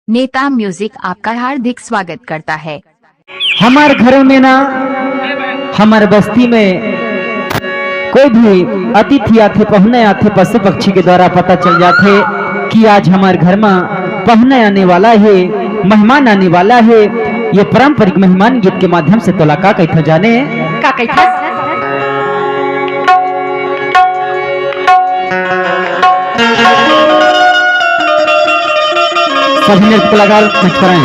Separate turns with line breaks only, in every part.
नेता म्यूजिक आपका हार्दिक स्वागत करता है।
हमारे घरों में ना, हमारे बस्ती में कोई भी अतिथि आते, पहुने आते, पशु पक्षी के द्वारा पता चल जाते कि आज हमारे घर में पहुने आने वाला है, मेहमान आने वाला है। ये पारंपरिक मेहमान गीत के माध्यम से तोला का कहता जाने
का कहता
सभी नृत्य कलाकार मंच पर आए।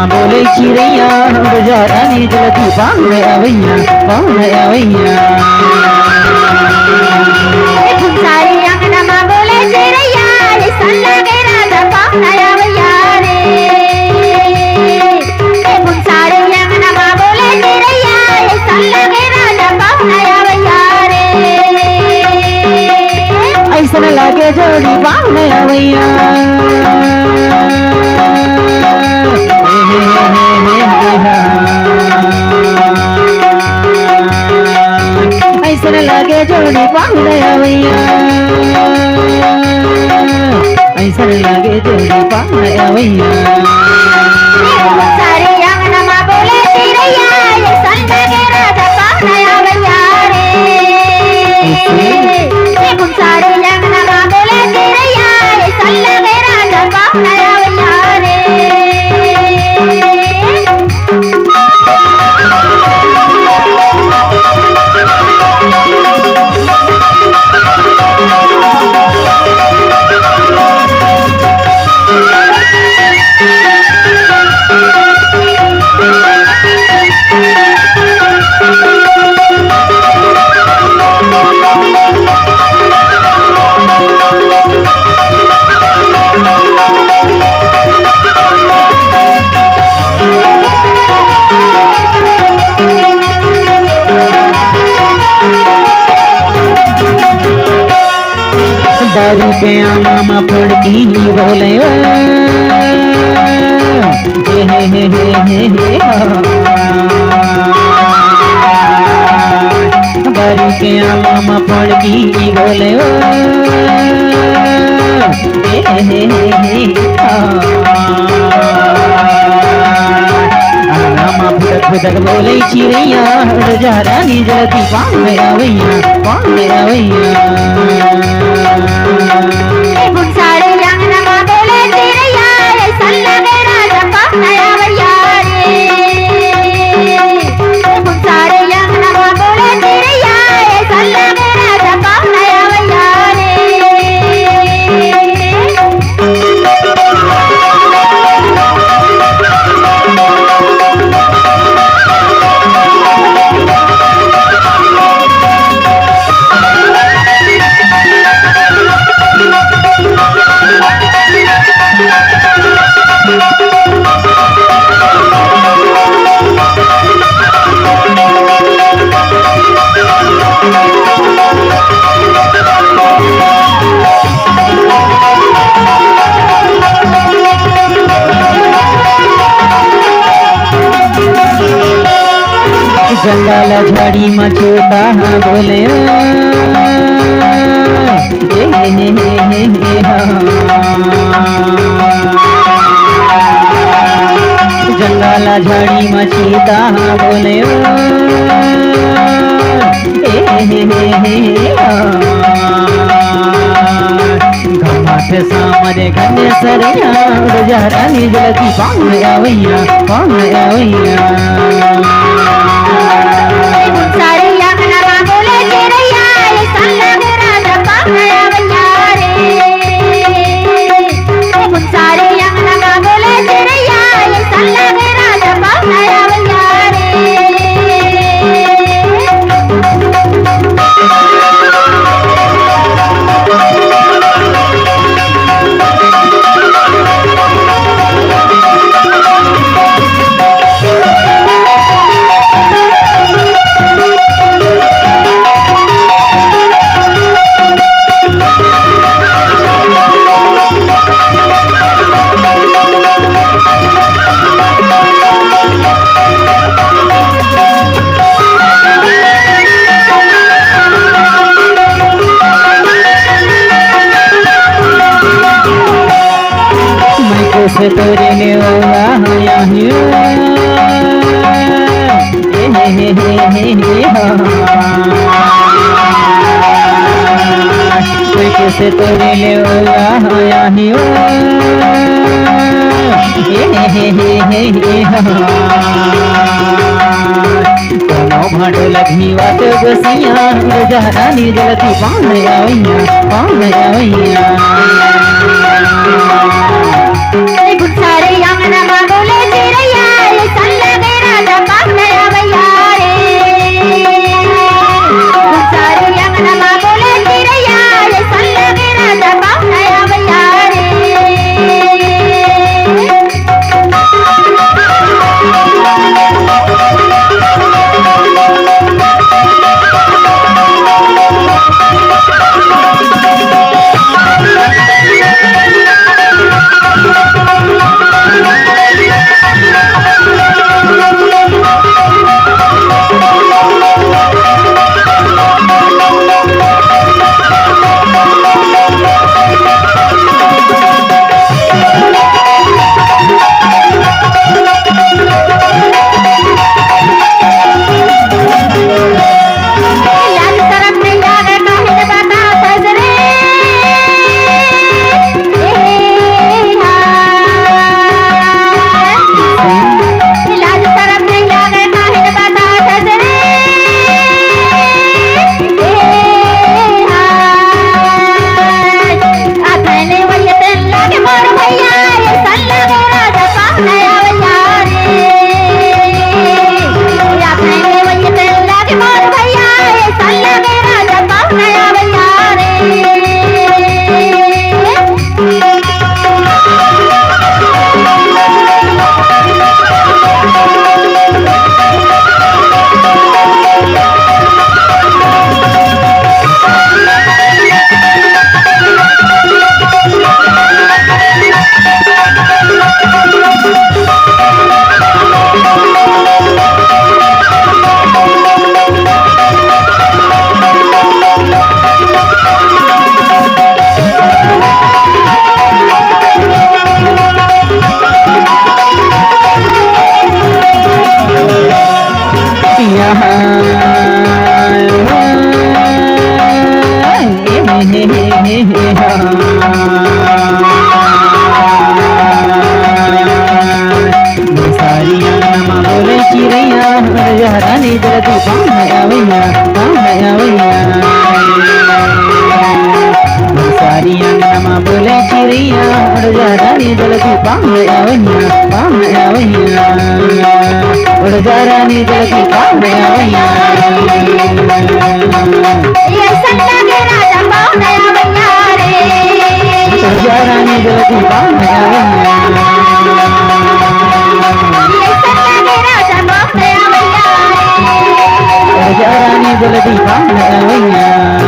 बोले चिड़ैया रानी जलती पाहुने आवैया, पाहुने आवैया।
सारी अंगना बोले चिड़ैया सल्ला के राजा पाहुना आवैया रे। सारी अंगना बोले चिड़ैया सल्ला के राजा पाहुना आवैया रे।
ऐसा लागे जोड़ी पाहुने आवैया, ऐसा लागे जोड़ी पाहुने आवैया, ऐसा लागे जोड़ी पाहुने आवैया।
सारी अंगना बोले चिड़ैया सल्ला के राजा पाहुना आवैया रे। सारी अंगना बोले चिड़ैया सल्ला के राजा पाहुना आवैया रे।
दारू के आमा फड़की बोले दारू के आमा फड़की बोले फुदक बोले चिड़ैया रानी जलती पाहुने आवैया, पाहुने आवैया।
सारी अंगना बोले चिड़ैया सल्ला के राजा पाहुना आवैया रे। सारी अंगना बोले चिड़ैया सल्ला के राजा पाहुना आवैया रे।
जंगल झाड़ी मचोता बोले जंगल झाड़ी मचीता बोले घमाट सामने गन्ने सरिया जहरानी जलती पाँव आवैया
सारे अंगना बोले चिड़ैया ऐसा लगे राजा पाया भैया रे सारे अंगना बोले चिड़ैया ऐसा लगे राजा पाया भैया रे
से तोरे ने से तोरे ले भाटो लगी बात गोसिया जहरानी जलती पाँव आवैया
सारे अंगना बोले चिड़ैया ऐसा लगे राजा पाया भैया रे सारे अंगना बोले चिड़ैया ऐसा लगे राजा पाया भैया रे
जहरानी जलती पाँव आवैया सारी अंगना बोले चिड़ैया जहरानी जलती पाँव आवैया जहरानी जलती पाँव आवैया जहरानी जलती पाँव आवैया जहरानी जलती पाँव आवैया